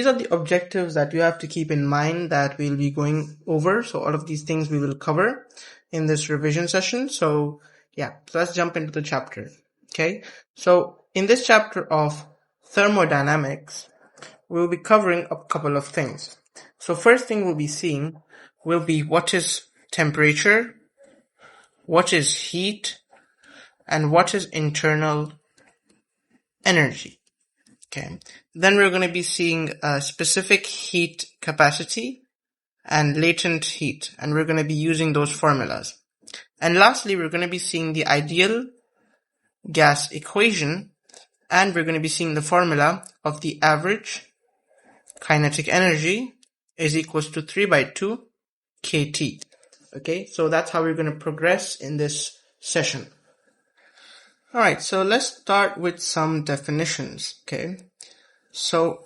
These are the objectives that you have to keep in mind that we'll be going over. So all of these things we will cover in this revision session. So let's jump into the chapter. Okay. So in this chapter of thermodynamics, we'll be covering a couple of things. So first thing we'll be seeing will be what is temperature, what is heat, and what is internal energy. Okay. Then we're going to be seeing specific heat capacity and latent heat, and we're going to be using those formulas. And lastly, we're going to be seeing the ideal gas equation, and we're going to be seeing the formula of the average kinetic energy is equals to 3/2 kT. Okay, so that's how we're going to progress in this session. Alright, so let's start with some definitions. Okay, so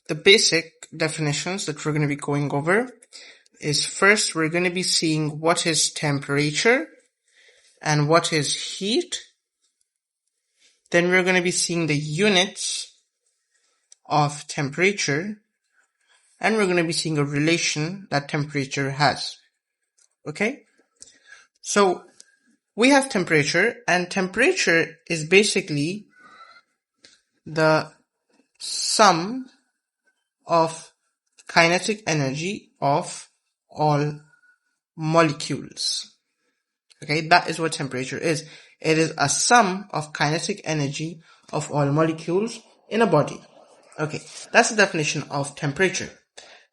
the basic definitions that we're going to be going over is first we're going to be seeing what is temperature and what is heat. Then we're going to be seeing the units of temperature, and we're going to be seeing a relation that temperature has. Okay, so we have temperature, and temperature is basically the sum of kinetic energy of all molecules. Okay, that is what temperature is. It is a sum of kinetic energy of all molecules in a body. Okay, that's the definition of temperature.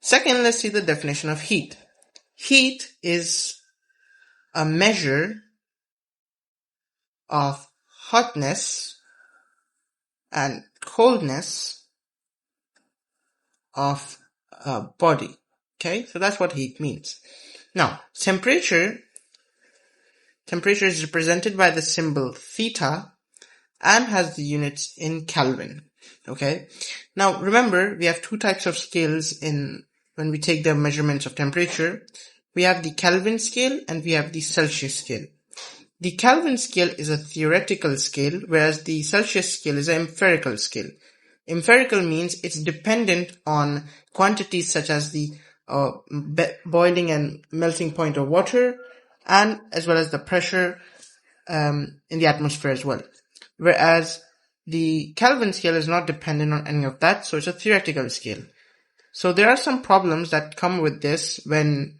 Second, let's see the definition of heat. Heat is a measure of hotness and coldness of a body. Okay, so that's what heat means. Now, temperature is represented by the symbol theta and has the units in Kelvin. Okay, now remember we have two types of scales when we take the measurements of temperature. We have the Kelvin scale and we have the Celsius scale. The Kelvin scale is a theoretical scale, whereas the Celsius scale is an empirical scale. Empirical means it's dependent on quantities such as the boiling and melting point of water, and as well as the pressure in the atmosphere as well. Whereas the Kelvin scale is not dependent on any of that, so it's a theoretical scale. So there are some problems that come with this when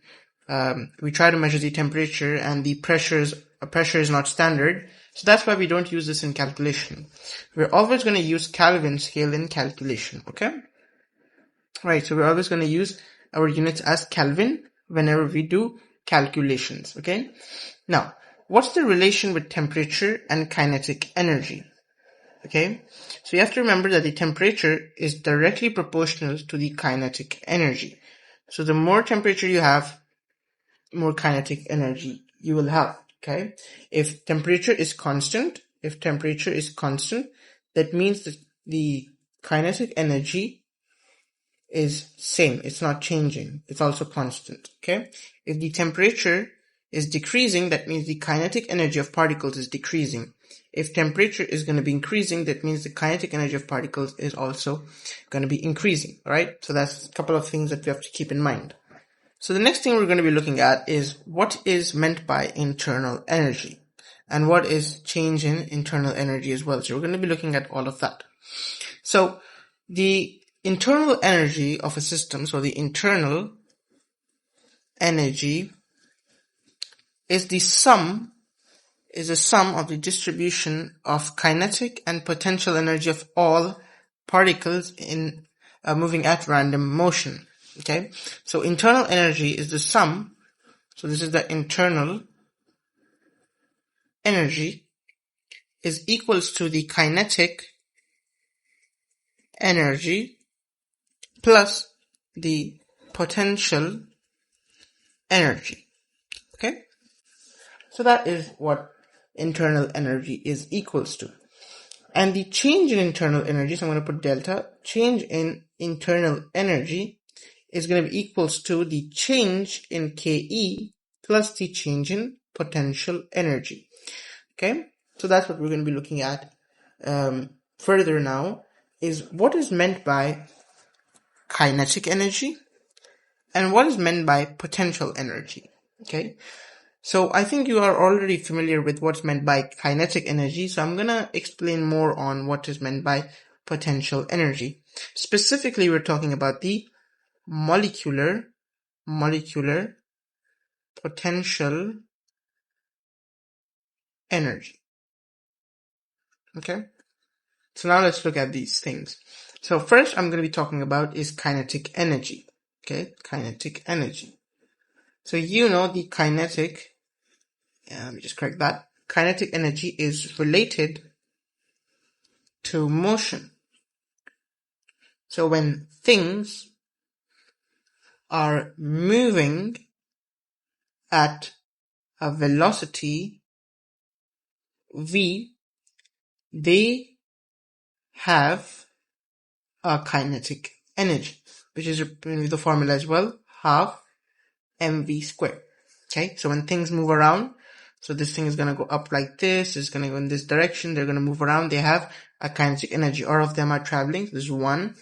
we try to measure the temperature and the pressure is not standard. So that's why we don't use this in calculation. We're always going to use Kelvin scale in calculation. Okay? Right, so we're always going to use our units as Kelvin whenever we do calculations. Okay? Now, what's the relation with temperature and kinetic energy? Okay, so you have to remember that the temperature is directly proportional to the kinetic energy. So the more temperature you have, more kinetic energy you will have. Okay, if temperature is constant, that means that the kinetic energy is same. It's not changing. It's also constant. Okay, if the temperature is decreasing, that means the kinetic energy of particles is decreasing. If temperature is going to be increasing, that means the kinetic energy of particles is also going to be increasing, right? So that's a couple of things that we have to keep in mind. So the next thing we're going to be looking at is what is meant by internal energy and what is change in internal energy as well. So we're going to be looking at all of that. So the internal energy of a system, so the internal energy is a sum of the distribution of kinetic and potential energy of all particles in moving at random motion. Okay, so internal energy is the sum. So this is the internal energy is equals to the kinetic energy plus the potential energy. Okay, so that is what internal energy is equals to. And the change in internal energy, so I'm going to put delta, change in internal energy is going to be equals to the change in Ke plus the change in potential energy. Okay, so that's what we're going to be looking at further now, is what is meant by kinetic energy and what is meant by potential energy. Okay, so I think you are already familiar with what's meant by kinetic energy, so I'm gonna explain more on what is meant by potential energy. Specifically, we're talking about the molecular potential energy. Okay, so now let's look at these things. So first I'm going to be talking about is kinetic energy. Okay, kinetic energy. So you know the kinetic, let me just correct that. Kinetic energy is related to motion. So when things are moving at a velocity v, they have a kinetic energy, which is the formula as well, half mv squared. Okay, so when things move around, so this thing is going to go up like this, it's going to go in this direction, they're going to move around, they have a kinetic energy. All of them are traveling. This is 1,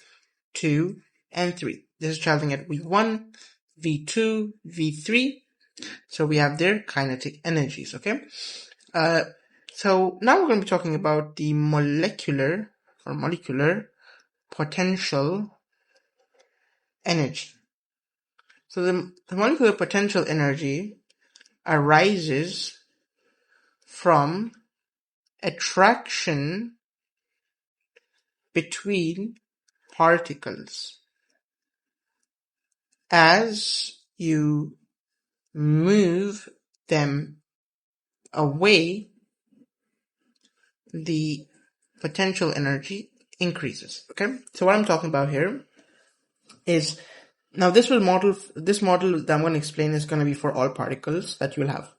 2, and 3. This is traveling at v1, v2, v3. So we have their kinetic energies. Okay, so now we're going to be talking about the molecular potential energy. So the molecular potential energy arises from attraction between particles. As you move them away, the potential energy increases. Okay, so what I'm talking about here is, now this model that I'm going to explain is going to be for all particles that you'll have.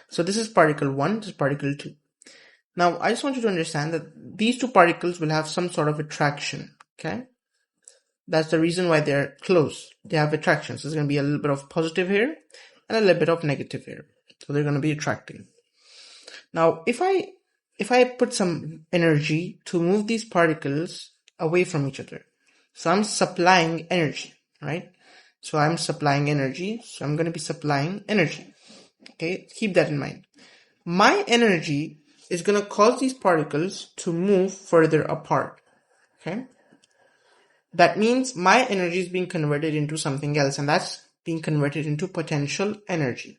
So this is particle 1, this is particle 2. Now I just want you to understand that these two particles will have some sort of attraction. Okay, that's the reason why they're close. They have attraction. So there's going to be a little bit of positive here and a little bit of negative here. So they're going to be attracting. Now if I put some energy to move these particles away from each other, so I'm supplying energy, right? So I'm supplying energy. So I'm going to be supplying energy. Okay, keep that in mind. My energy is going to cause these particles to move further apart. Okay, that means my energy is being converted into something else, and that's being converted into potential energy.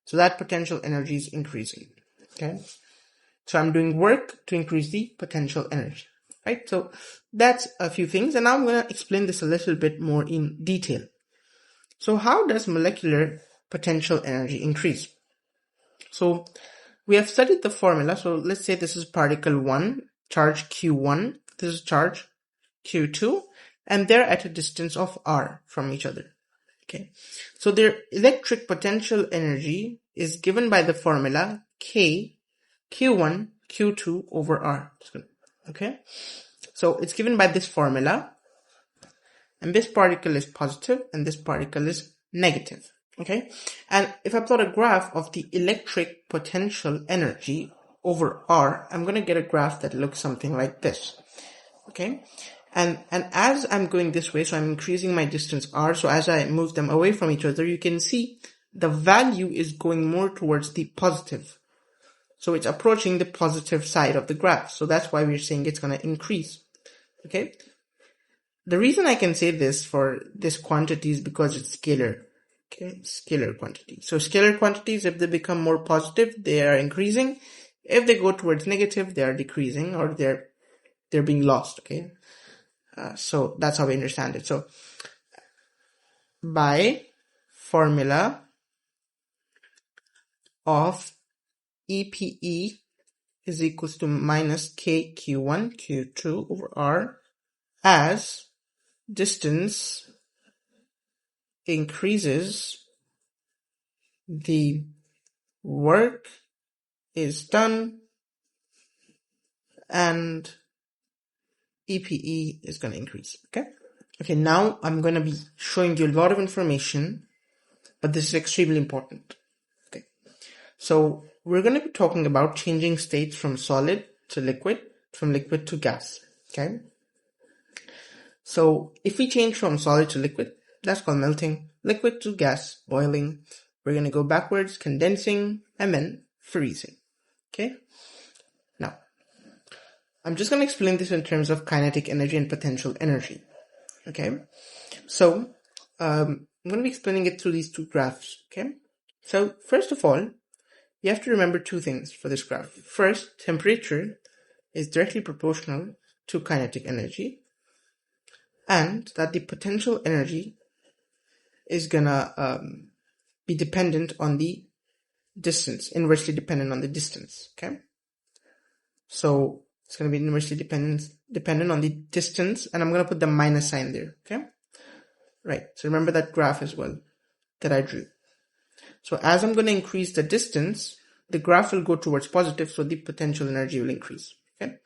So that potential energy is increasing. Okay, so I'm doing work to increase the potential energy, right? So that's a few things, and now I'm going to explain this a little bit more in detail. So how does molecular potential energy increase? So we have studied the formula. So let's say this is particle 1, charge Q1, this is charge Q2, and they're at a distance of r from each other. Okay, so their electric potential energy is given by the formula K Q1 Q2 over r. Okay, so it's given by this formula, and this particle is positive and this particle is negative. Okay, and if I plot a graph of the electric potential energy over r, I'm going to get a graph that looks something like this. Okay, and as I'm going this way, so I'm increasing my distance r, so as I move them away from each other, you can see the value is going more towards the positive. So it's approaching the positive side of the graph. So that's why we're saying it's going to increase. Okay, the reason I can say this for this quantity is because it's scalar. Okay, scalar quantity. So scalar quantities, if they become more positive, they are increasing. If they go towards negative, they are decreasing, or they're being lost. Okay, so that's how we understand it. So by formula of EPE is equals to minus KQ1 Q2 over R, as distance increases, the work is done, and EPE is going to increase. Okay, now I'm going to be showing you a lot of information, but this is extremely important. Okay, so we're going to be talking about changing states from solid to liquid, from liquid to gas. Okay, So if we change from solid to liquid, that's called melting. Liquid to gas, boiling. We're going to go backwards, condensing, and then freezing. Okay? Now, I'm just going to explain this in terms of kinetic energy and potential energy. Okay? So, I'm going to be explaining it through these two graphs. Okay? So, first of all, you have to remember two things for this graph. First, temperature is directly proportional to kinetic energy, and that the potential energy is gonna be dependent on the distance, inversely dependent on the distance. Okay, so it's gonna be inversely dependent on the distance, and I'm gonna put the minus sign there. Okay, right. So remember that graph as well that I drew. So as I'm gonna increase the distance, the graph will go towards positive, so the potential energy will increase. Okay,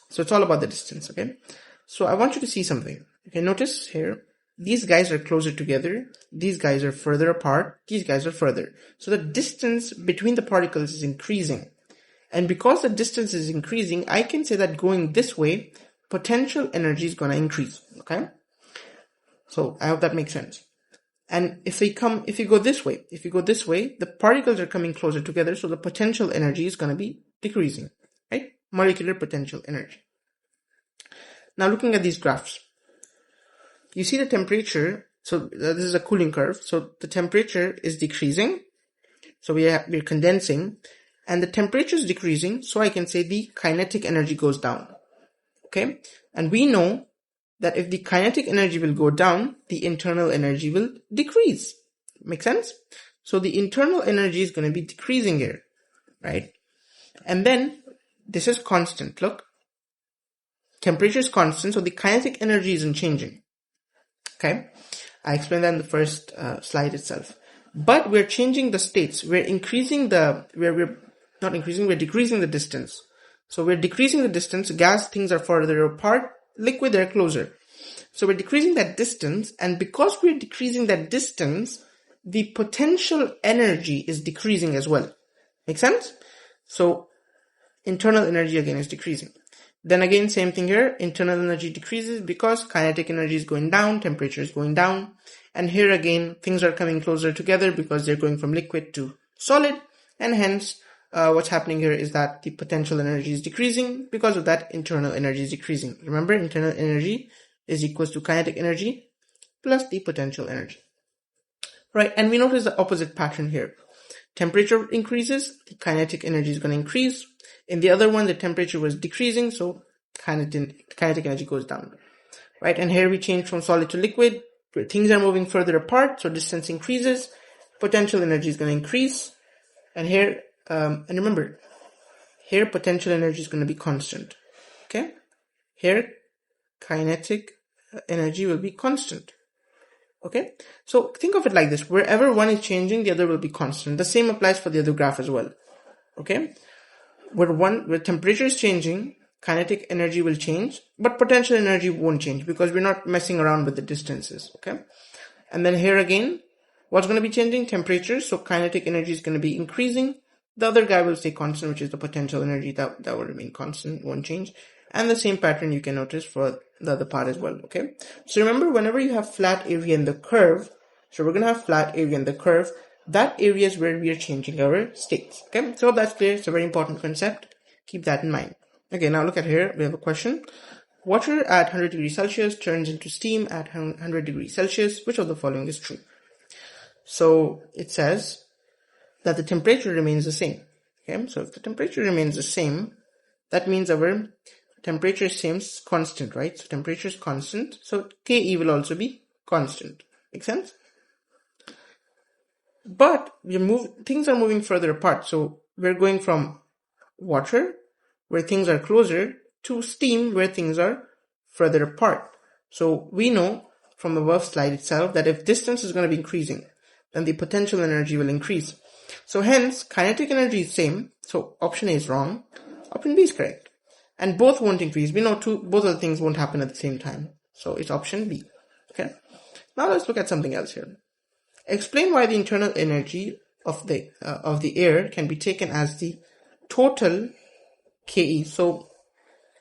so it's all about the distance. Okay, so I want you to see something. Okay, notice here, these guys are closer together, these guys are further apart, these guys are further. So the distance between the particles is increasing. And because the distance is increasing, I can say that going this way, potential energy is going to increase. Okay, so I hope that makes sense. And if you go this way, the particles are coming closer together, so the potential energy is going to be decreasing, right? Molecular potential energy. Now looking at these graphs, you see the temperature. So this is a cooling curve. So the temperature is decreasing. So we're condensing, and the temperature is decreasing. So I can say the kinetic energy goes down. Okay, and we know that if the kinetic energy will go down, the internal energy will decrease. Make sense? So the internal energy is going to be decreasing here, right? And then this is constant. Look, temperature is constant, so the kinetic energy isn't changing. Okay, I explained that in the first slide itself. But we're changing the states. We're decreasing the distance. So we're decreasing the distance. Gas, things are further apart. Liquid, they're closer. So we're decreasing that distance, and because we're decreasing that distance, the potential energy is decreasing as well. Make sense? So internal energy again is decreasing. Then again, same thing here, internal energy decreases because kinetic energy is going down, temperature is going down. And here again, things are coming closer together because they're going from liquid to solid. And hence, what's happening here is that the potential energy is decreasing. Because of that, internal energy is decreasing. Remember, internal energy is equals to kinetic energy plus the potential energy. Right, and we notice the opposite pattern here. Temperature increases, the kinetic energy is going to increase. In the other one, the temperature was decreasing, so kinetic energy goes down. Right, and here we change from solid to liquid, where things are moving further apart, so distance increases, potential energy is going to increase. And here, and remember, here potential energy is going to be constant. Okay, here kinetic energy will be constant. Okay, so think of it like this. Wherever one is changing, the other will be constant. The same applies for the other graph as well. Okay, where temperature is changing, kinetic energy will change, but potential energy won't change because we're not messing around with the distances. Okay, and then here again, what's going to be changing? Temperature. So kinetic energy is going to be increasing. The other guy will stay constant, which is the potential energy that will remain constant, won't change. And the same pattern you can notice for the other part as well. Okay, so remember, whenever you have flat area in the curve, so we're going to have flat area in the curve, that area is where we are changing our states. Okay, so that's clear. It's a very important concept. Keep that in mind. Okay, now look at here. We have a question. Water at 100 degrees Celsius turns into steam at 100 degrees Celsius. Which of the following is true? So it says that the temperature remains the same. Okay, so if the temperature remains the same, that means our temperature is constant, right? So temperature is constant. So Ke will also be constant. Make sense? But things are moving further apart. So we're going from water, where things are closer, to steam, where things are further apart. So we know from the above slide itself that if distance is going to be increasing, then the potential energy will increase. So hence, kinetic energy is same. So option A is wrong. Option B is correct. And both won't increase. We know both of the things won't happen at the same time. So it's option B. Okay. Now let's look at something else here. Explain why the internal energy of the air can be taken as the total Ke. So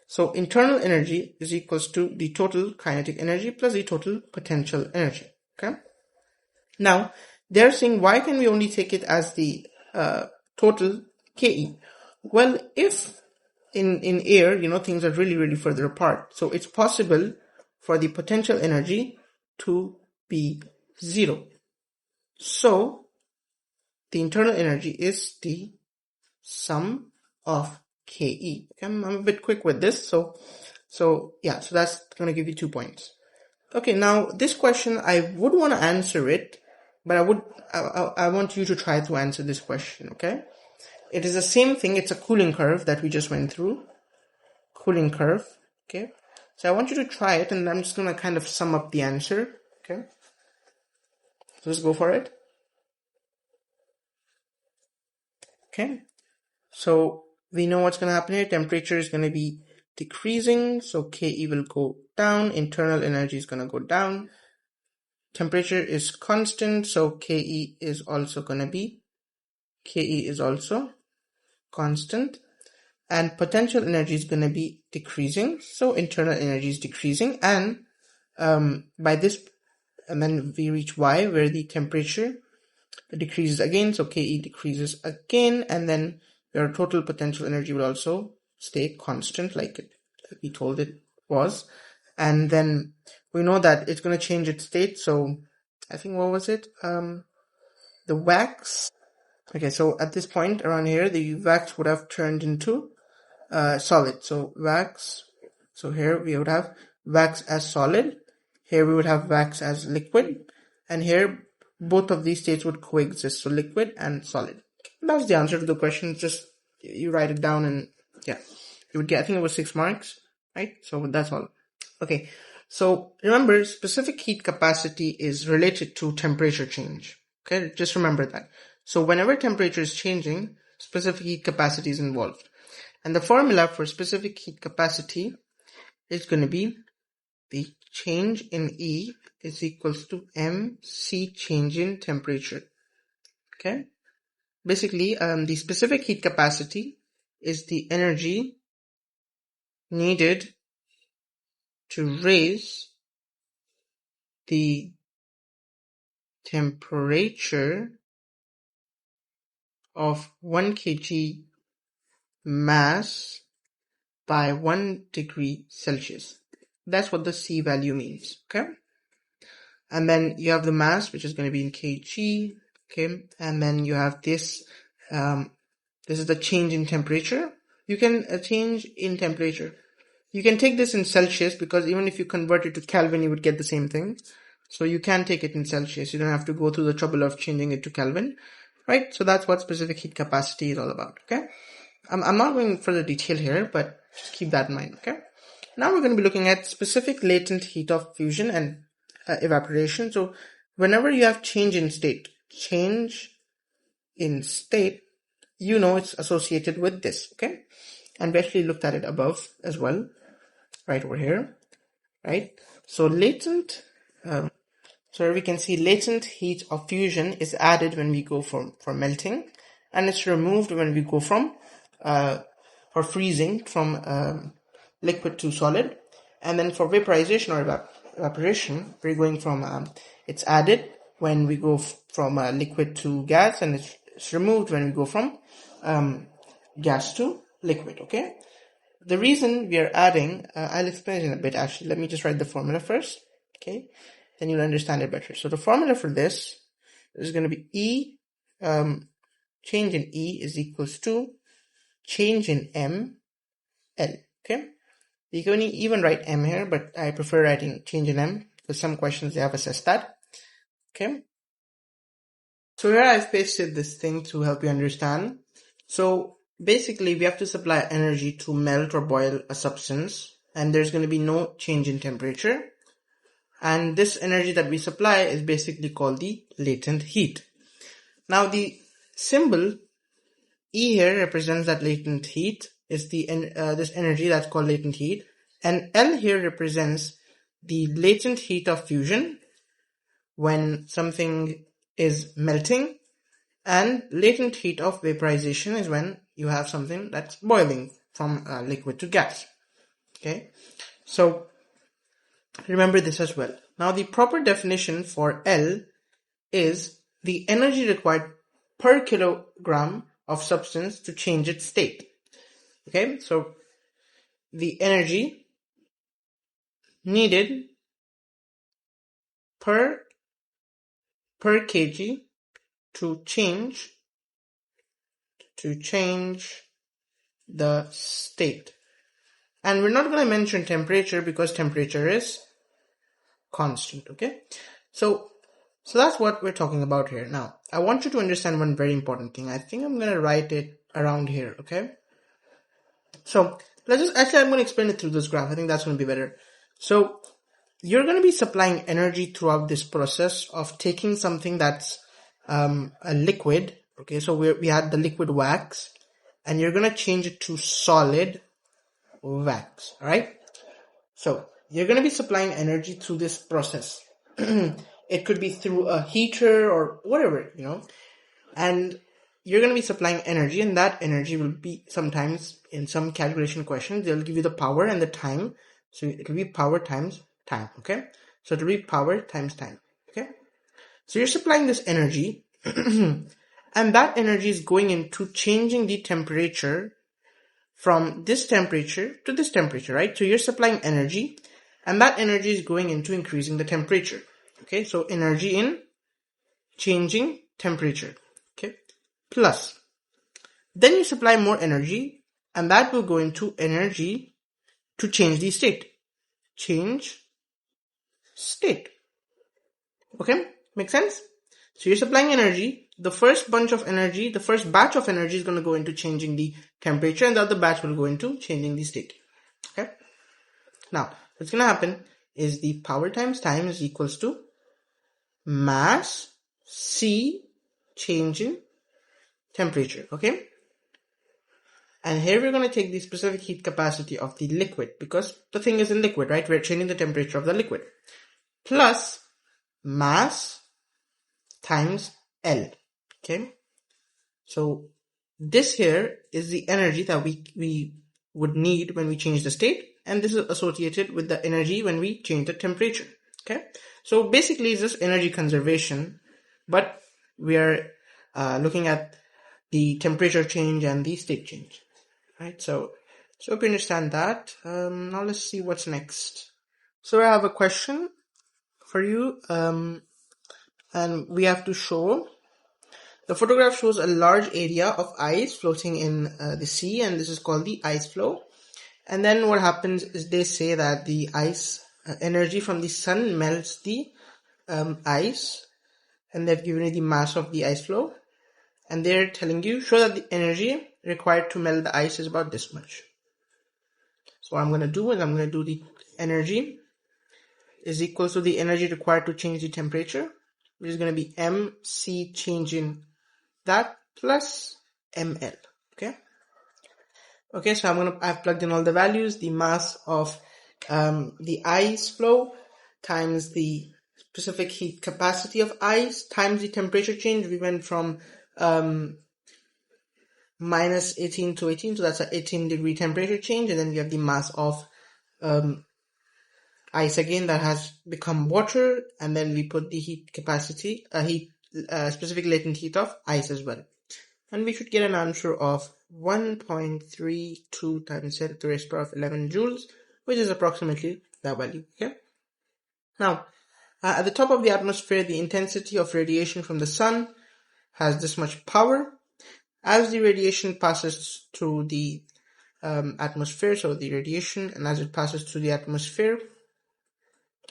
So internal energy is equals to the total kinetic energy plus the total potential energy. Okay. Now they're saying, why can we only take it as the total Ke? Well, if in air, things are really further apart, so it's possible for the potential energy to be 0. So the internal energy is the sum of Ke. Okay, I'm a bit quick with this, so that's going to give you 2 points. Okay, now this question, I would want to answer it, but I want you to try to answer this question, okay? It is the same thing, it's a cooling curve that we just went through. Cooling curve, okay? So I want you to try it, and I'm just going to kind of sum up the answer, okay? So let's go for it. Okay, so we know what's going to happen here. Temperature is going to be decreasing, so Ke will go down, internal energy is going to go down. Temperature is constant, so Ke is also constant, and potential energy is going to be decreasing, so internal energy is decreasing, and by this, and then we reach Y, where the temperature decreases again, so Ke decreases again, and then your total potential energy will also stay constant like we told it was. And then we know that it's going to change its state, so I think, what was it? The wax. Okay, so at this point around here, the wax would have turned into solid. So wax, so here we would have wax as solid, here we would have wax as liquid, and here both of these states would coexist, so liquid and solid. That's the answer to the question. Just you write it down, and yeah, you would get, I think it was 6 marks, right? So that's all. Okay, so remember, specific heat capacity is related to temperature change. Okay, just remember that. So whenever temperature is changing, specific heat capacity is involved. And the formula for specific heat capacity is going to be the change in E is equals to mc change in temperature. Okay. Basically, the specific heat capacity is the energy needed to raise the temperature of 1 kg mass by 1 degree Celsius. That's what the C value means, okay? And then you have the mass, which is going to be in kg, okay? And then you have this, this is the change in temperature. You can change in temperature. You can take this in Celsius, because even if you convert it to Kelvin, you would get the same thing. So you can take it in Celsius. You don't have to go through the trouble of changing it to Kelvin, right? So that's what specific heat capacity is all about, okay? I'm not going further detail here, but just keep that in mind, okay? Now we're going to be looking at specific latent heat of fusion and evaporation. So whenever you have change in state, you know it's associated with this, okay? And we actually looked at it above as well, right over here, right? So latent, so we can see latent heat of fusion is added when we go for melting, and it's removed when we go from for freezing from liquid to solid. And then for vaporization or evaporation, we're going from it's added when we go from liquid to gas, and it's removed when we go from gas to liquid, okay? The reason we are adding, I'll explain it in a bit actually. Let me just write the formula first, okay? Then you'll understand it better. So the formula for this is going to be E, change in E is equals to change in M, L, okay? You can even write M here, but I prefer writing change in M, because some questions they have assessed that, okay? So here I've pasted this thing to help you understand. So basically we have to supply energy to melt or boil a substance, and there's going to be no change in temperature. And this energy that we supply is basically called the latent heat. Now the symbol E here represents that latent heat, is the this energy that's called latent heat, and L here represents the latent heat of fusion when something is melting, and latent heat of vaporization is when you have something that's boiling from liquid to gas. Okay, so remember this as well. Now the proper definition for L is the energy required per kilogram of substance to change its state. Okay, so the energy needed per kg to change the state. And we're not going to mention temperature because temperature is constant. Okay, so that's what we're talking about here. Now I want you to understand one very important thing. I think I'm going to write it around here. Okay, so I'm going to explain it through this graph. I think that's going to be better. So you're going to be supplying energy throughout this process of taking something that's a liquid. Okay, so we had the liquid wax, and you're going to change it to solid wax. All right, so you're going to be supplying energy through this process. It could be through a heater or whatever, and you're going to be supplying energy, and that energy will be sometimes in some calculation questions, they'll give you the power and the time. So it will be power times time. Okay, so it will be power times time. Okay, so you're supplying this energy and that energy is going into changing the temperature from this temperature to this temperature, right? So you're supplying energy and that energy is going into increasing the temperature. Okay, so energy in changing temperature. Okay, plus then you supply more energy and that will go into energy to change the state. Change state. Okay, make sense? So you're supplying energy. The first batch of energy is going to go into changing the temperature, and the other batch will go into changing the state. Okay. Now, what's going to happen is the power times time is equals to mass C change in temperature. Okay. And here we're going to take the specific heat capacity of the liquid because the thing is in liquid, right? We're changing the temperature of the liquid. Plus mass times L. Okay. So this here is the energy that we would need when we change the state, and this is associated with the energy when we change the temperature. Okay. So basically it's just energy conservation, but we are looking at the temperature change and the state change. Right. So hope you understand that. Now let's see what's next. So I have a question for you. And we have to show the photograph shows a large area of ice floating in the sea, and this is called the ice flow. And then what happens is they say that the ice energy from the sun melts the ice, and they've given you the mass of the ice flow, and they're telling you show that the energy required to melt the ice is about this much. So what I'm going to do is I'm going to do the energy is equal to the energy required to change the temperature, which is going to be MC change in that plus ml. Okay, so I've plugged in all the values. The mass of the ice flow times the specific heat capacity of ice times the temperature change. We went from minus 18 to 18, so that's an 18-degree temperature change, and then we have the mass of ice again that has become water, and then we put the heat capacity, specific latent heat of ice as well. And we should get an answer of 1.32 times 10 to the raised power of 11 joules, which is approximately that value. Okay. Now, at the top of the atmosphere, the intensity of radiation from the sun has this much power. As the radiation passes through the atmosphere, so the radiation, and as it passes through the atmosphere,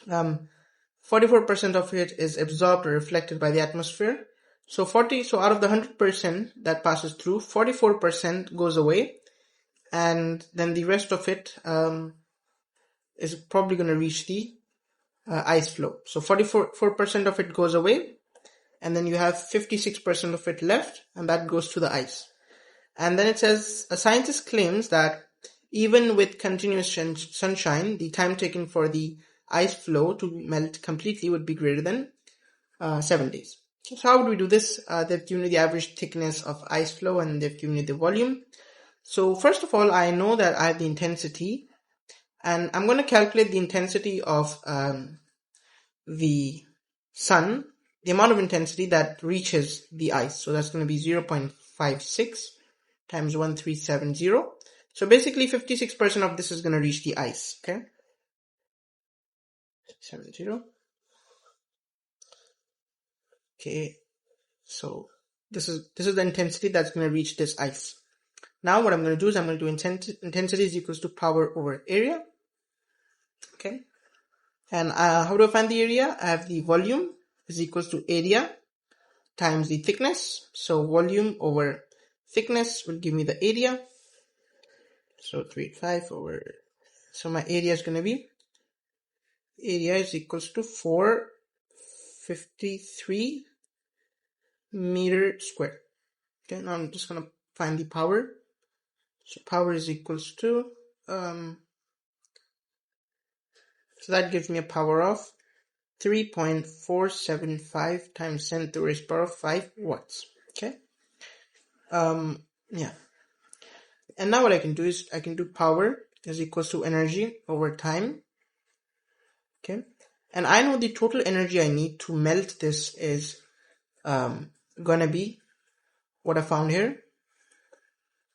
44% of it is absorbed or reflected by the atmosphere. So out of the 100% that passes through, 44% goes away, and then the rest of it is probably going to reach the ice flow. So 44% of it goes away, and then you have 56% of it left, and that goes to the ice. And then it says, a scientist claims that even with continuous sunshine, the time taken for the ice flow to melt completely would be greater than 7 days. So how would we do this? They've given you the average thickness of ice flow, and they've given you the volume. So first of all, I know that I have the intensity, And I'm going to calculate the intensity of the sun, the amount of intensity that reaches the ice. So that's going to be 0.56 times 1370. So basically 56% of this is going to reach the ice, okay? 70. Okay, so this is the intensity that's going to reach this ice. Now what I'm going to do is I'm going to do intensity is equals to power over area. Okay, and how do I find the area? I have the volume is equals to area times the thickness. So volume over thickness will give me the area. So 385 over, so my area is going to be, area is equals to 453 meter square. Okay, now I'm just going to find the power. So power is equals to, so that gives me a power of 3.475 times 10 to the raised power of 5 watts. Okay. Yeah. And now what I can do is I can do power is equals to energy over time. Okay. And I know the total energy I need to melt this is gonna be what I found here.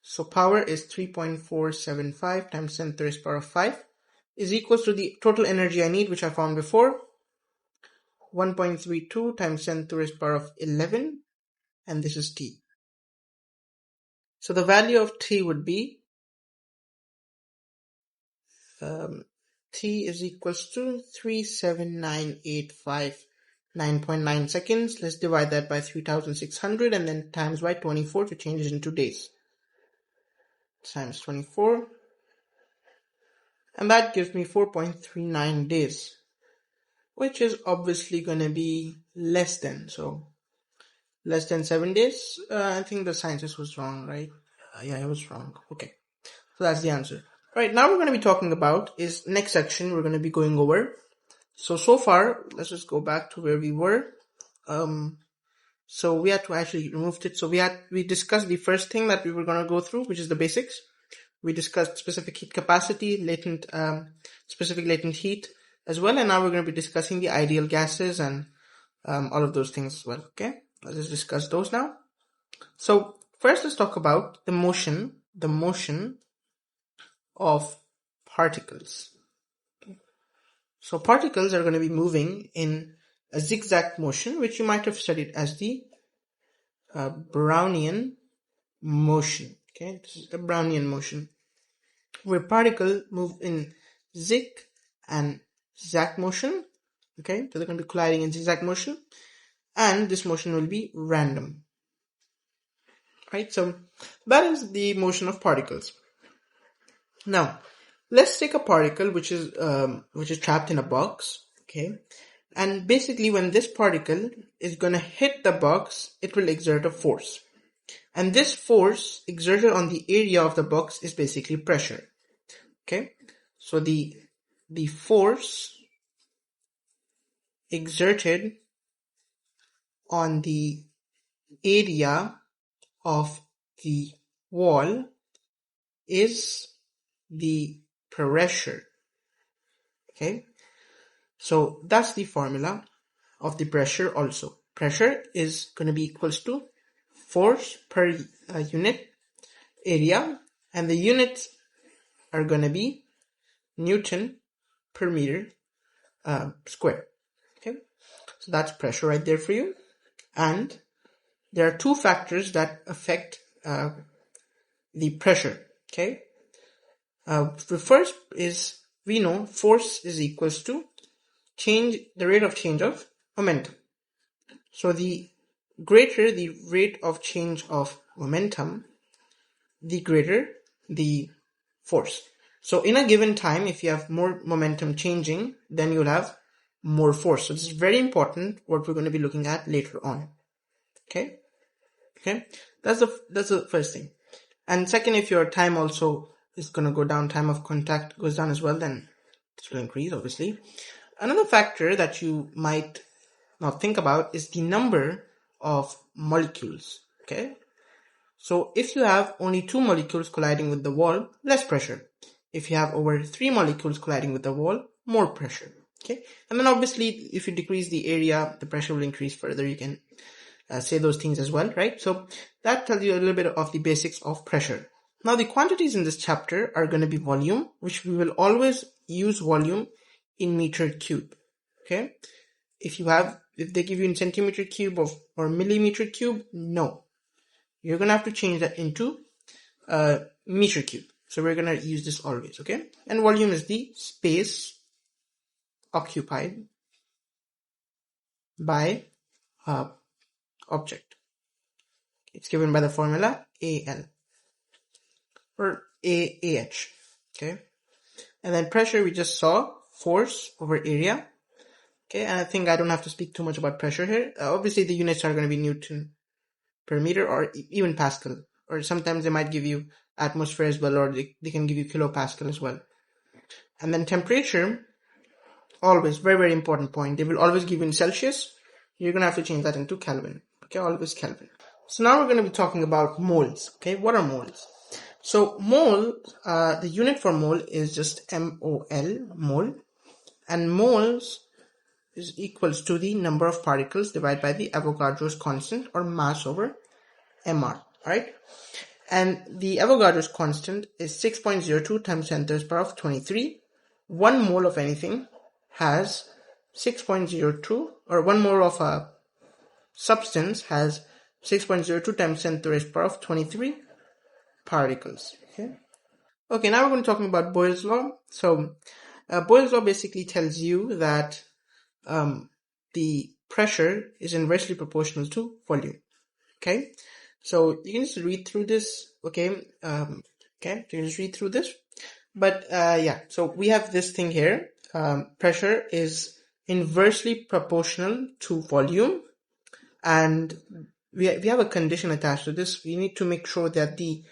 So power is 3.475 times 10 to the raised power of 5 is equals to the total energy I need, which I found before, 1.32 times 10 to the raised power of 11, and this is T. So the value of T would be T is equals to 37985 9.9 seconds. Let's divide that by 3600 and then times by 24 to change it into days. Times 24. And that gives me 4.39 days, which is obviously going to be less than. So less than 7 days. I think the scientist was wrong, right? Yeah, I was wrong. Okay. So that's the answer. Right, now we're going to be talking about is next section we're going to be going over. So far, let's just go back to where we were. So we had to actually remove it. So we discussed the first thing that we were going to go through, which is the basics. We discussed specific heat capacity, specific latent heat as well. And now we're going to be discussing the ideal gases and all of those things as well. Okay, let's just discuss those now. So first, let's talk about the motion of particles. So particles are going to be moving in a zigzag motion, which you might have studied as the Brownian motion. Okay, this is the Brownian motion, where particles move in zig and zag motion. Okay, so they're going to be colliding in zigzag motion, and this motion will be random. Right, so that is the motion of particles. Now, let's take a particle which is trapped in a box, okay? And basically when this particle is going to hit the box, it will exert a force. And this force exerted on the area of the box is basically pressure, okay? So the force exerted on the area of the wall is the pressure. Okay, so that's the formula of the pressure also. Pressure is going to be equals to force per unit area, and the units are going to be Newton per meter square. Okay, so that's pressure right there for you. And there are two factors that affect the pressure. Okay, the first is, we know force is equals to the rate of change of momentum. So the greater the rate of change of momentum, the greater the force. So in a given time, if you have more momentum changing, then you'll have more force. So this is very important, what we're going to be looking at later on. Okay, that's the first thing. And second, if your time also is going to go down, time of contact goes down as well, then it will increase, obviously. Another factor that you might not think about is the number of molecules. Okay, so if you have only two molecules colliding with the wall, less pressure. If you have over 3 molecules colliding with the wall, more pressure. Okay, and then obviously if you decrease the area, the pressure will increase further. You can say those things as well, right? So that tells you a little bit of the basics of pressure. Now the quantities in this chapter are going to be volume, which we will always use volume in meter cube. Okay, if they give you in centimeter cube or millimeter cube, no, you're going to have to change that into meter cube. So we're going to use this always. Okay, and volume is the space occupied by object. It's given by the formula AL or AH. Okay, and then pressure we just saw, force over area. Okay, and I think I don't have to speak too much about pressure here. Obviously the units are going to be Newton per meter or even Pascal, or sometimes they might give you atmosphere as well, or they can give you kilopascal as well. And then temperature, always very, very important point. They will always give you in Celsius. You're going to have to change that into Kelvin. Okay, always Kelvin. So now we're going to be talking about moles. Okay, what are moles? So mole, the unit for mole is just MOL, mole. And moles is equals to the number of particles divided by the Avogadro's constant, or mass over MR, right? And the Avogadro's constant is 6.02 times 10 to the power of 23. 1 mole of anything has 6.02, or 1 mole of a substance has 6.02 times 10 to the power of 23 particles. Okay, now we're going to talk about Boyle's law. So Boyle's law basically tells you that the pressure is inversely proportional to volume. Okay, so you can just read through this. Okay, you can just read through this. But yeah, so we have this thing here. Pressure is inversely proportional to volume, and we have a condition attached to this. We need to make sure that the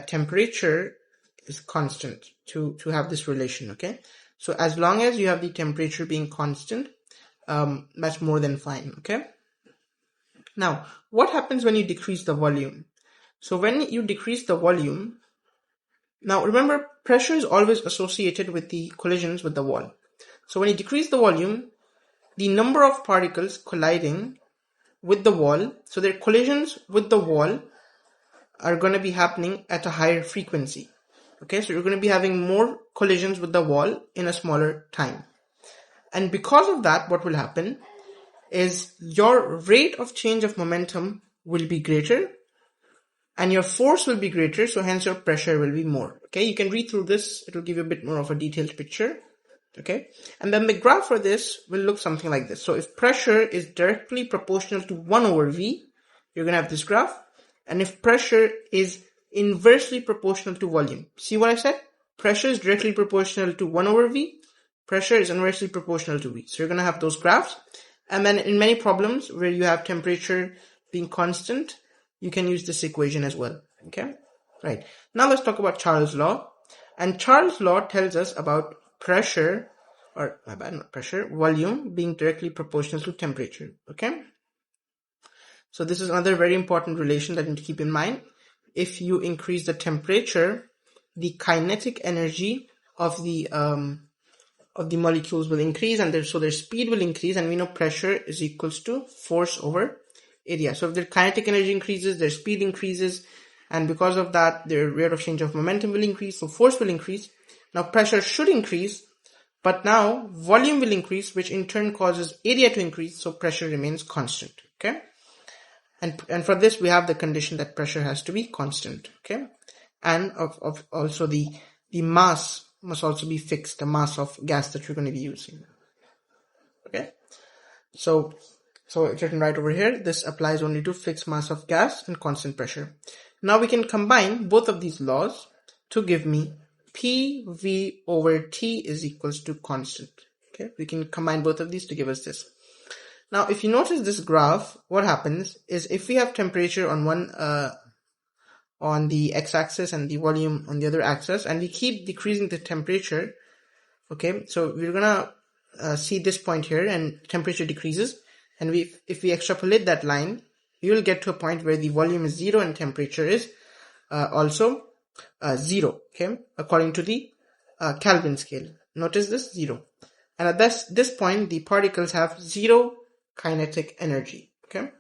temperature is constant to have this relation. Okay, so as long as you have the temperature being constant, that's more than fine. Okay, now what happens when you decrease the volume? So when you decrease the volume, now remember, pressure is always associated with the collisions with the wall. So when you decrease the volume, the number of particles colliding with the wall, so their collisions with the wall are going to be happening at a higher frequency. Okay, so you're going to be having more collisions with the wall in a smaller time. And because of that, what will happen is your rate of change of momentum will be greater and your force will be greater, so hence your pressure will be more. Okay, you can read through this, it will give you a bit more of a detailed picture. Okay, and then the graph for this will look something like this. So if pressure is directly proportional to 1 over V, you're going to have this graph. And if pressure is inversely proportional to volume, see what I said? Pressure is directly proportional to 1 over V, pressure is inversely proportional to V. So you're going to have those graphs. And then in many problems where you have temperature being constant, you can use this equation as well. Okay, right. Now let's talk about Charles' law. And Charles' law tells us about pressure, or not pressure, volume being directly proportional to temperature. Okay, so this is another very important relation that you need to keep in mind. If you increase the temperature, the kinetic energy of the molecules will increase, and so their speed will increase, and we know pressure is equals to force over area. So if their kinetic energy increases, their speed increases, and because of that, their rate of change of momentum will increase, so force will increase. Now pressure should increase, but now volume will increase, which in turn causes area to increase, so pressure remains constant. Okay, and for this we have the condition that pressure has to be constant. Okay, and of also the mass must also be fixed, the mass of gas that you're going to be using. Okay, so it's written right over here. This applies only to fixed mass of gas and constant pressure. Now we can combine both of these laws to give me PV over T is equals to constant. Okay, we can combine both of these to give us this. Now if you notice this graph, what happens is if we have temperature on one on the x-axis and the volume on the other axis, and we keep decreasing the temperature, okay, so we're gonna see this point here and temperature decreases, and if we extrapolate that line, we will get to a point where the volume is 0 and temperature is also 0, okay, according to the Kelvin scale. Notice this, 0. And at this point, the particles have 0 kinetic energy. Okay,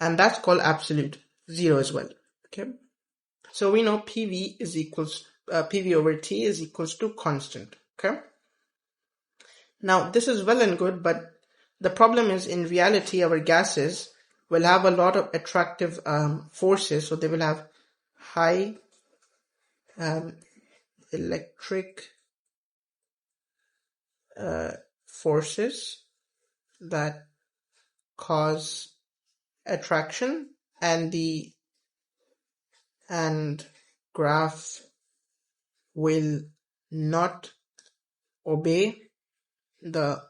and that's called absolute 0 as well. Okay, so we know PV is equals PV over T is equals to constant. Okay, now this is well and good, but the problem is, in reality, our gases will have a lot of attractive forces. So they will have high electric forces that cause attraction, and graph will not obey the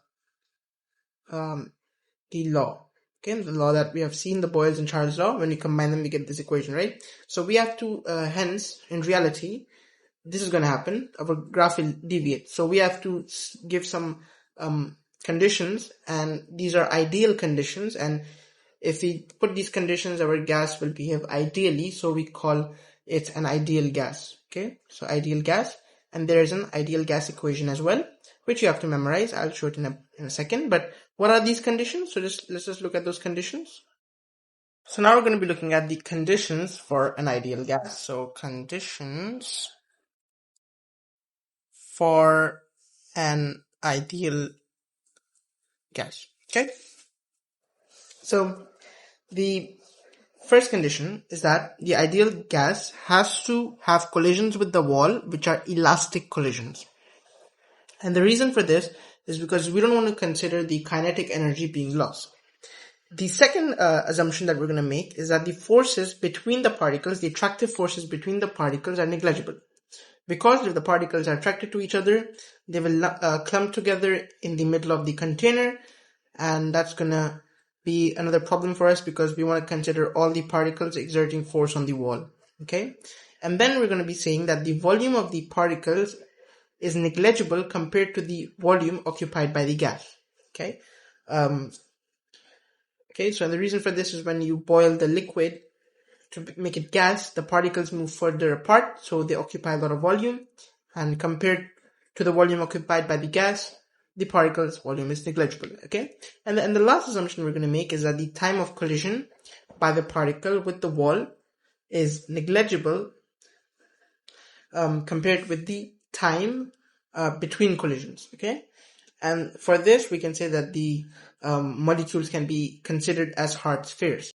law. Okay, the law that we have seen, the Boyle's and Charles law. When you combine them, we get this equation, right? So we have to, hence, in reality, this is going to happen. Our graph will deviate. So we have to give some conditions, and these are ideal conditions. And if we put these conditions, our gas will behave ideally. So we call it an ideal gas. Okay, so ideal gas. And there is an ideal gas equation as well, which you have to memorize. I'll show it in a second. But what are these conditions? So let's just look at those conditions. So now we're going to be looking at the conditions for an ideal gas. So conditions for an ideal gas. Okay. So the first condition is that the ideal gas has to have collisions with the wall, which are elastic collisions. And the reason for this is because we don't want to consider the kinetic energy being lost. The second assumption that we're going to make is that the forces between the particles, the attractive forces between the particles, are negligible. Because if the particles are attracted to each other, they will clump together in the middle of the container, and that's going to be another problem for us because we want to consider all the particles exerting force on the wall. Okay, and then we're going to be saying that the volume of the particles is negligible compared to the volume occupied by the gas. Okay, so the reason for this is when you boil the liquid to make it gas, the particles move further apart, so they occupy a lot of volume, and compared to the volume occupied by the gas, the particles' volume is negligible. Okay, and the last assumption we're going to make is that the time of collision by the particle with the wall is negligible compared with the time between collisions. Okay, and for this we can say that the molecules can be considered as hard spheres.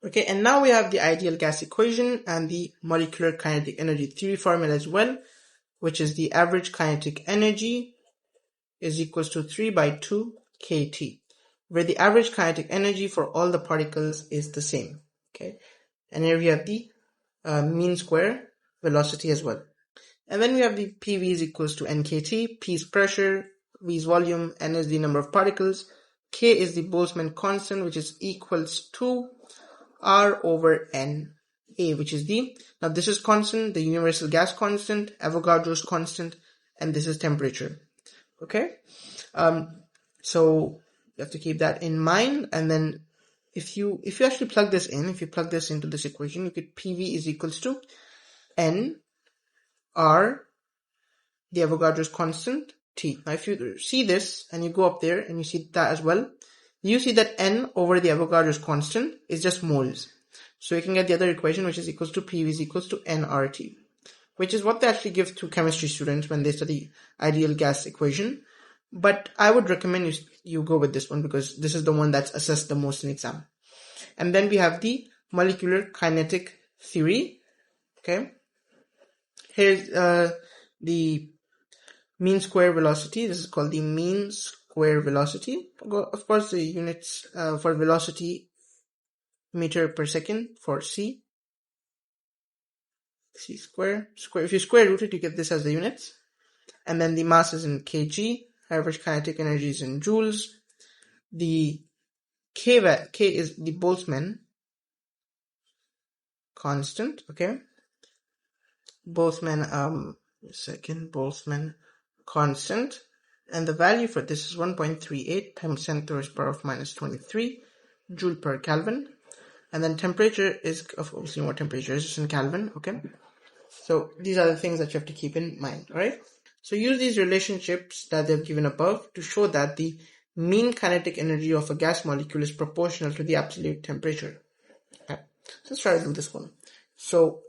Okay, and now we have the ideal gas equation and the molecular kinetic energy theory formula as well, which is the average kinetic energy is equals to 3 by 2 kT, where the average kinetic energy for all the particles is the same. Okay, and here we have the mean square velocity as well. And then we have the PV is equals to nKT, P is pressure, V is volume, N is the number of particles, K is the Boltzmann constant, which is equals to R over N A, which is now this is constant, the universal gas constant, Avogadro's constant, and this is temperature. Okay, so you have to keep that in mind. And then if you actually plug this in, if you plug this into this equation, you get PV is equals to N R, the Avogadro's constant, T. Now if you see this and you go up there and you see that as well, you see that N over the Avogadro's constant is just moles. So you can get the other equation, which is equals to PV is equals to nRT, which is what they actually give to chemistry students when they study ideal gas equation. But I would recommend you go with this one because this is the one that's assessed the most in exam. And then we have the molecular kinetic theory. Okay, here's the mean square velocity. This is called the mean square velocity. Of course, the units for velocity, meter per second for c square. If you square root it, you get this as the units. And then the mass is in kg. Average kinetic energy is in joules. The k is the Boltzmann constant. Okay, Boltzmann constant, and the value for this is 1.38 times 10 to the power of minus 23 joule per Kelvin. And then temperature is, obviously, what temperature is, it's in Kelvin, okay? So these are the things that you have to keep in mind, all right? So use these relationships that they've given above to show that the mean kinetic energy of a gas molecule is proportional to the absolute temperature. Okay. So let's try to do this one. So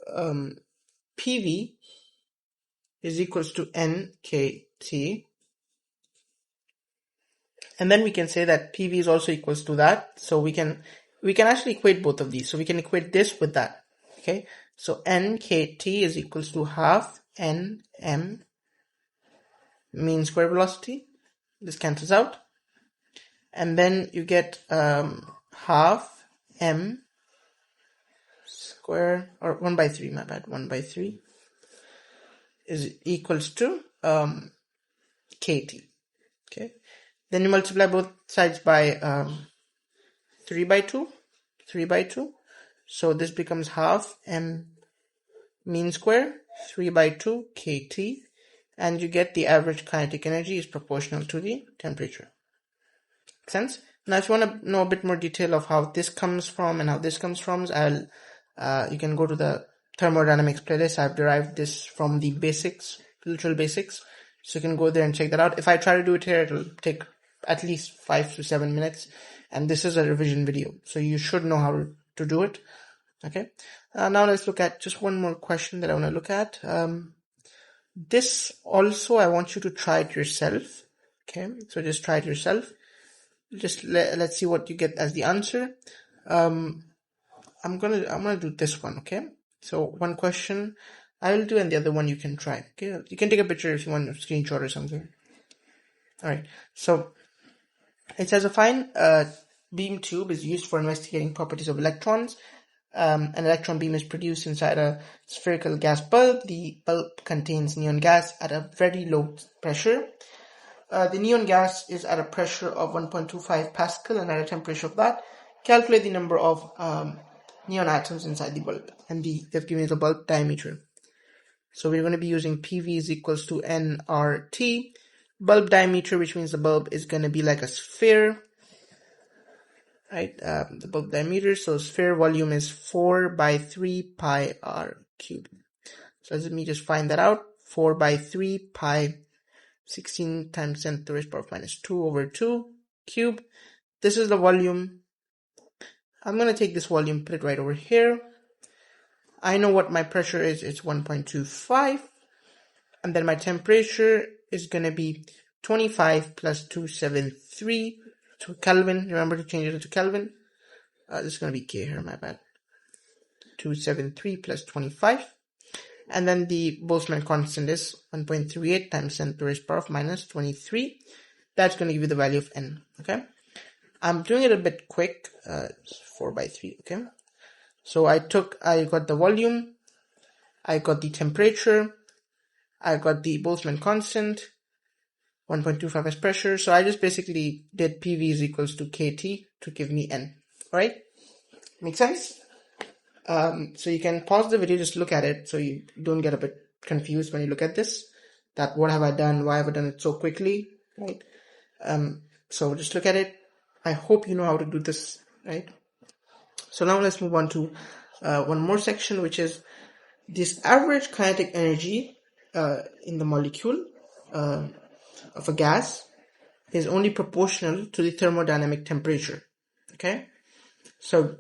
PV is equals to NKT. And then we can say that PV is also equals to that. So we can actually equate both of these. So we can equate this with that. Okay. So NKT is equals to half NM mean square velocity. This cancels out. And then you get half M square, or 1 by 3, my bad, 1 by 3 is equals to KT. Okay. Then you multiply both sides by 3 by 2. So this becomes half M mean square 3 by 2 KT, and you get the average kinetic energy is proportional to the temperature. Make sense? Now, if you want to know a bit more detail of how this comes from and how this comes from, you can go to the Thermodynamics playlist. I've derived this from the basics, literal basics. So you can go there and check that out. If I try to do it here, it'll take at least 5 to 7 minutes. And this is a revision video, so you should know how to do it. Okay. Now let's look at just one more question that I want to look at. This also, I want you to try it yourself. Okay. So just try it yourself. Just let's see what you get as the answer. I'm gonna do this one. Okay. So one question I will do, and the other one you can try. Okay. You can take a picture if you want, a screenshot or something. All right. So it says a fine beam tube is used for investigating properties of electrons. An electron beam is produced inside a spherical gas bulb. The bulb contains neon gas at a very low pressure. The neon gas is at a pressure of 1.25 Pascal and at a temperature of that. Calculate the number of neon atoms inside the bulb. And they've given you the bulb diameter. So we're going to be using PV is equals to nRT. Bulb diameter, which means the bulb is going to be like a sphere. Right, the bulb diameter, so sphere volume is 4 by 3 pi r cubed. So let me just find that out. 4 by 3 pi 16 times 10 to the raised power of minus 2 over 2 cube. This is the volume. I'm going to take this volume, put it right over here. I know what my pressure is. It's 1.25. And then my temperature is going to be 25 plus 273 to Kelvin. Remember to change it to Kelvin. This is going to be K here, my bad. 273 plus 25. And then the Boltzmann constant is 1.38 times 10 to the raised power of minus 23. That's going to give you the value of N. Okay. I'm doing it a bit quick. 4 by 3. Okay. So I got the volume. I got the temperature. I got the Boltzmann constant. 1.25 as pressure. So I just basically did PV is equals to KT to give me N. Alright? Make sense? So you can pause the video, just look at it so you don't get a bit confused when you look at this. That what have I done? Why have I done it so quickly? Right? So just look at it. I hope you know how to do this. Right? So now let's move on to one more section, which is this average kinetic energy in the molecule of a gas is only proportional to the thermodynamic temperature. Okay, so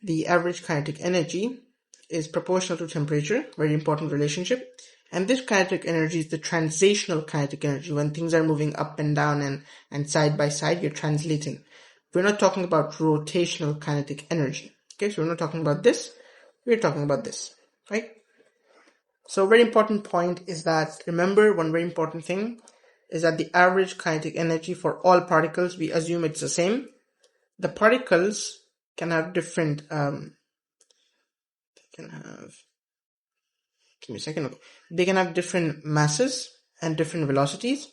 the average kinetic energy is proportional to temperature, very important relationship. And this kinetic energy is the translational kinetic energy. When things are moving up and down and side by side, you're translating. We're not talking about rotational kinetic energy. Okay, so we're not talking about this, we're talking about this, right? So a very important point is that, remember, one very important thing is that the average kinetic energy for all particles, we assume it's the same. The particles can have different, they can have different masses and different velocities,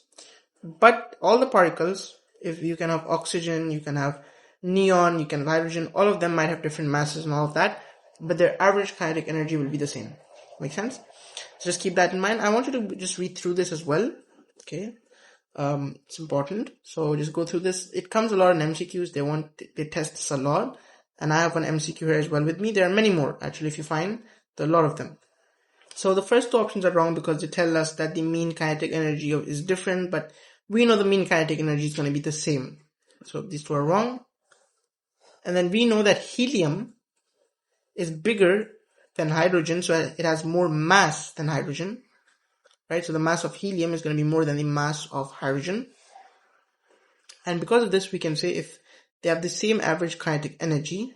but all the particles, if you can have oxygen, you can have neon, you can have hydrogen, all of them might have different masses and all of that, but their average kinetic energy will be the same. Make sense? So just keep that in mind. I want you to just read through this as well. Okay. It's important. So just go through this. It comes a lot in MCQs. They test this a lot. And I have one MCQ here as well with me. There are many more, actually, if you find. There are a lot of them. So the first two options are wrong because they tell us that the mean kinetic energy is different, but we know the mean kinetic energy is going to be the same. So these two are wrong. And then we know that helium is bigger than hydrogen, so it has more mass than hydrogen, right? So the mass of helium is going to be more than the mass of hydrogen. And because of this, we can say if they have the same average kinetic energy,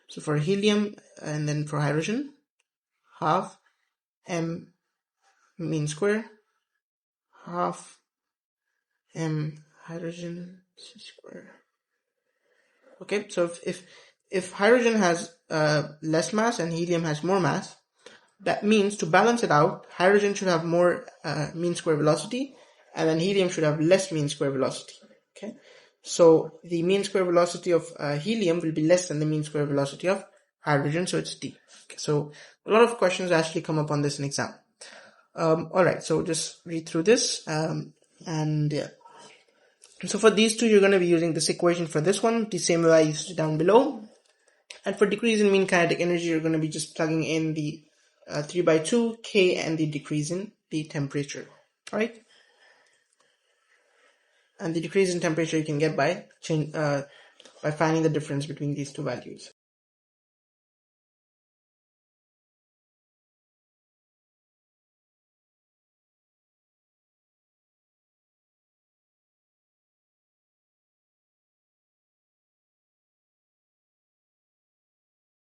so for helium and then for hydrogen, half m mean square, half m hydrogen square. Okay, so if hydrogen has less mass and helium has more mass, that means to balance it out, hydrogen should have more mean square velocity, and then helium should have less mean square velocity. Okay, so the mean square velocity of helium will be less than the mean square velocity of hydrogen, so it's d. Okay, so a lot of questions actually come up on this in exam. Alright, so just read through this, and yeah. So for these two, you're going to be using this equation for this one, the same way I used it down below. And for decrease in mean kinetic energy, you're going to be just plugging in the 3/2 K and the decrease in the temperature. Alright? And the decrease in temperature you can get by finding the difference between these two values.